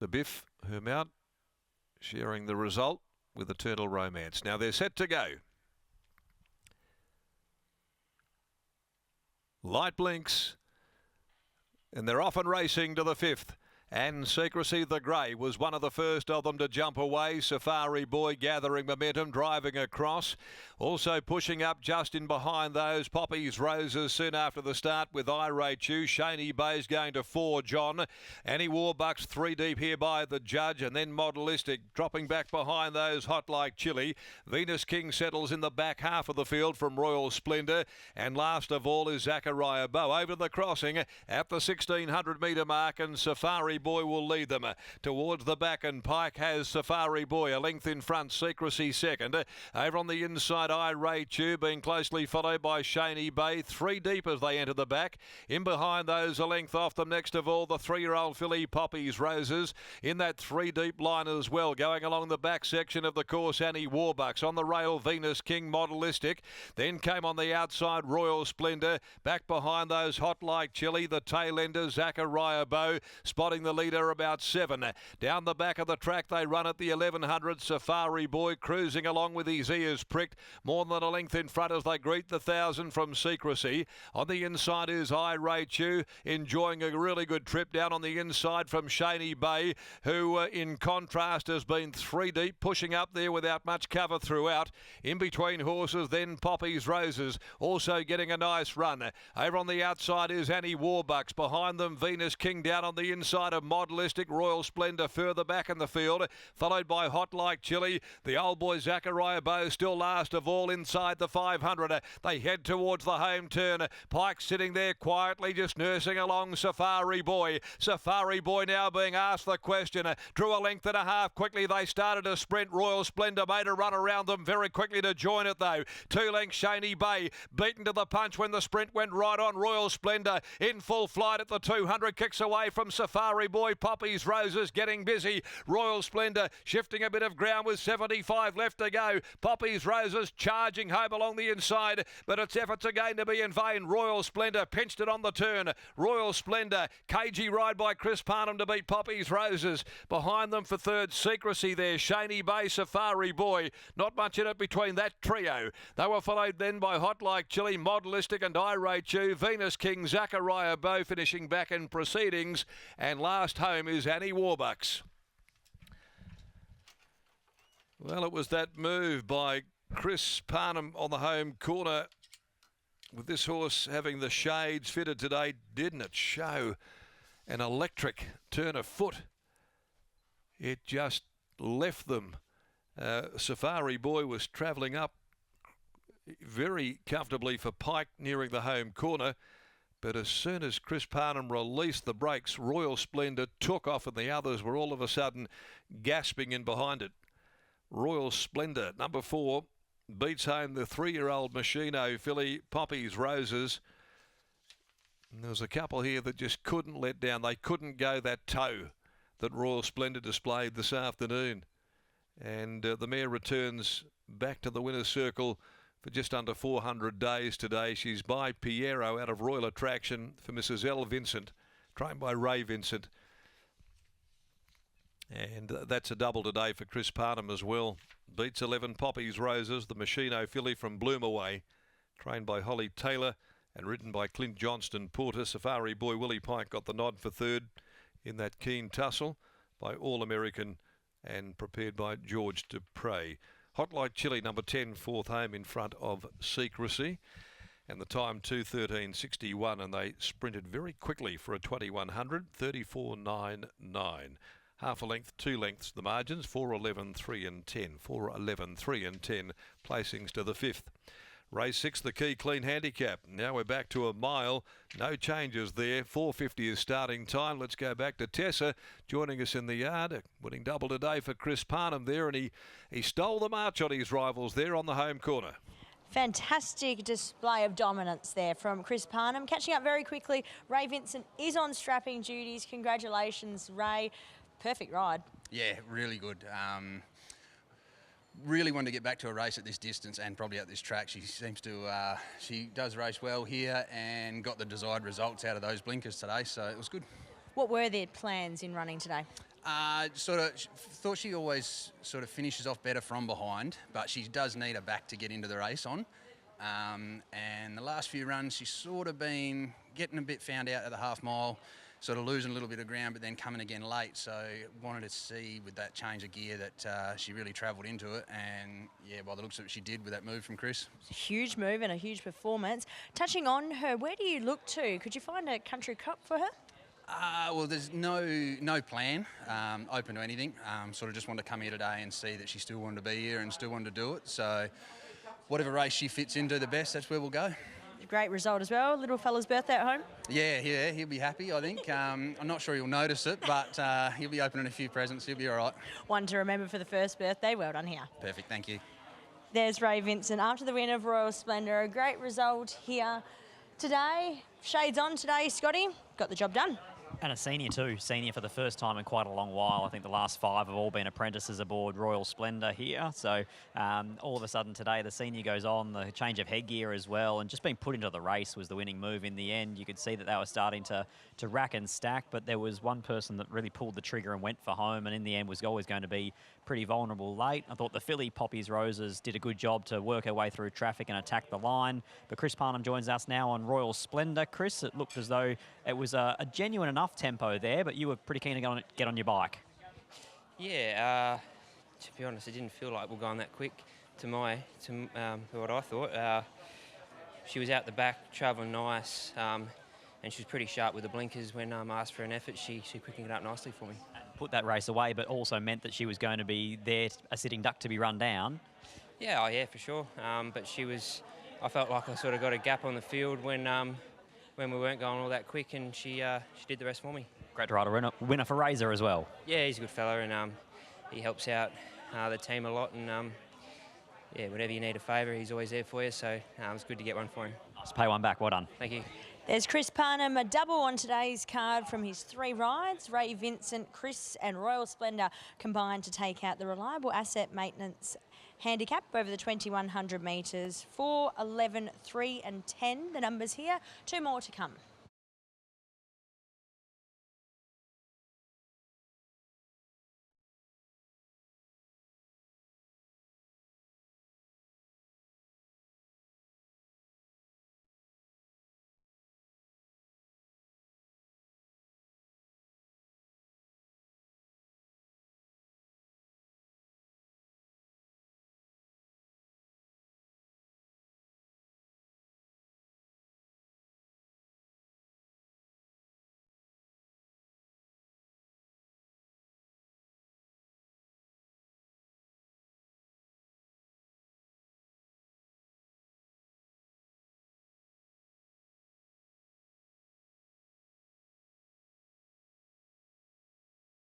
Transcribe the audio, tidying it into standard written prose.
the Biff, her mount, sharing the result with Eternal Romance. Now they're set to go. Light blinks, and they're off and racing to the 5th. And Secrecy the Grey was one of the first of them to jump away. Safari Boy gathering momentum, driving across. Also pushing up just in behind those. Poppy's Roses soon after the start with Irate You. Shaney Bay's going to 4 John. Annie Warbucks 3 deep here by the judge. And then Modelistic dropping back behind those. Hot Like Chili. Venus King settles in the back half of the field from Royal Splendour. And last of all is Zachariah Bow over the crossing at the 1600 metre mark. And Safari Boy will lead them towards the back, and Pike has Safari Boy a length in front. Secrecy second. Over on the inside, Irate You being closely followed by Shaney Bay. 3 deep as they enter the back. In behind those, a length off them. Next of all, the 3-year-old filly Poppy's Roses in that 3 deep line as well. Going along the back section of the course, Annie Warbucks on the rail. Venus King, Modelistic. Then came on the outside Royal Splendour. Back behind those, Hot Like Chili. The tail ender Zachariah Bow spotting the leader about 7. Down the back of the track they run at the 1100. Safari Boy cruising along with his ears pricked. More than a length in front as they greet the 1000 from Secrecy. On the inside is Irate You, enjoying a really good trip down on the inside from Shaney Bay, who in contrast has been 3 deep, pushing up there without much cover throughout. In between horses then Poppy's Roses also getting a nice run. Over on the outside is Annie Warbucks. Behind them Venus King down on the inside of Modelistic. Royal Splendour further back in the field, followed by Hot Like Chili. The old boy Zachariah Bow still last of all inside the 500. They head towards the home turn. Pike sitting there quietly just nursing along Safari Boy. Safari Boy now being asked the question. Drew a length and a half quickly. They started a sprint. Royal Splendour made a run around them very quickly to join it though. 2 lengths Shaney Bay beaten to the punch when the sprint went right on. Royal Splendour in full flight at the 200. Kicks away from Safari Boy. Poppy's Roses getting busy. Royal Splendour shifting a bit of ground with 75 left to go. Poppy's Roses charging home along the inside, but its efforts are going to be in vain. Royal Splendour pinched it on the turn. Royal Splendour, cagey ride by Chris Parnham to beat Poppy's Roses. Behind them for third, Secrecy there. Shaney Bay, Safari Boy. Not much in it between that trio. They were followed then by Hot Like Chili, Modelistic and Irate You. Venus King, Zachariah Bow finishing back in proceedings. And last home is Annie Warbucks. Well, it was that move by Chris Parnham on the home corner with this horse having the shades fitted today. Didn't it show an electric turn of foot? It just left them. Safari Boy was travelling up very comfortably for Pike nearing the home corner. But as soon as Chris Parnham released the brakes, Royal Splendour took off and the others were all of a sudden gasping in behind it. Royal Splendour, number 4, beats home the 3-year-old Machino filly Poppy's Roses. And there was a couple here that just couldn't let down. They couldn't go that toe that Royal Splendour displayed this afternoon. And the mare returns back to the winner's circle for just under 400 days today. She's by Piero out of Royal Attraction for Mrs. L. Vincent, trained by Ray Vincent. And that's a double today for Chris Parnham as well. Beats 11 Poppy's Roses, the Machino filly from Bloomaway, trained by Holly Taylor and ridden by Clint Johnston Porter. Safari Boy Willie Pike got the nod for third in that keen tussle by All-American and prepared by George Dupre. Hot Like Chili, number 10, fourth home in front of Secrecy. And the time 2:13.61, and they sprinted very quickly for a 2100, 34.99. Half a length, 2 lengths, the margins, 4:11, 3 and 10. 4:11, 3 and 10, placings to the 5th. Race 6, the Key Clean Handicap. Now we're back to a mile. No changes there. 4:50 is starting time. Let's go back to Tessa joining us in the yard. A winning double today for Chris Parnham there, and he stole the march on his rivals there on the home corner. Fantastic display of dominance there from Chris Parnham. Catching up very quickly, Ray Vincent is on strapping duties. Congratulations, Ray. Perfect ride. Yeah, really good. Really wanted to get back to a race at this distance and probably at this track. She seems to, she does race well here and got the desired results out of those blinkers today, so it was good. What were their plans in running today? Thought she always sort of finishes off better from behind, but she does need a back to get into the race on. And the last few runs, she's sort of been getting a bit found out at the half mile, sort of losing a little bit of ground, but then coming again late. So wanted to see with that change of gear that she really travelled into it. And yeah, by the looks of it, she did with that move from Chris. It's a huge move and a huge performance. Touching on her, where do you look to? Could you find a country cup for her? Well, there's no plan, open to anything. Sort of just wanted to come here today and see that she still wanted to be here and still wanted to do it. So whatever race she fits into the best, that's where we'll go. Great result as well. Little fella's birthday at home. Yeah, he'll be happy, I think. I'm not sure he'll notice it, but he'll be opening a few presents. He'll be all right. One to remember for the first birthday. Well done here. Perfect, thank you. There's Ray Vincent after the win of Royal Splendour. A great result here today. Shades on today, Scotty. Got the job done. And a senior too, senior for the first time in quite a long while. I think the last 5 have all been apprentices aboard Royal Splendour here. So all of a sudden today the senior goes on, the change of headgear as well, and just being put into the race was the winning move in the end. You could see that they were starting to rack and stack, but there was one person that really pulled the trigger and went for home, and in the end was always going to be pretty vulnerable late. I thought the filly Poppy's Roses did a good job to work her way through traffic and attack the line. But Chris Parnham joins us now on Royal Splendour. Chris, it looked as though it was a genuine enough tempo there, but you were pretty keen to get on your bike. Yeah, to be honest, it didn't feel like we're going that quick to what I thought. She was out the back, travelling nice, and she was pretty sharp with the blinkers. When I asked for an effort, she quickened it up nicely for me. Put that race away, but also meant that she was going to be there, a sitting duck to be run down. Yeah, for sure. But I felt like I sort of got a gap on the field when we weren't going all that quick, and she did the rest for me. Great to ride a winner for Razor as well. Yeah, he's a good fella, and he helps out the team a lot, and yeah, whenever you need a favour, he's always there for you, so it's good to get one for him. Nice, pay one back, well done. Thank you. There's Chris Parnham, a double on today's card from his 3 rides. Ray Vincent, Chris and Royal Splendour combined to take out the reliable asset maintenance handicap over the 2100 metres. 4, 11, 3 and 10, the numbers here. 2 more to come.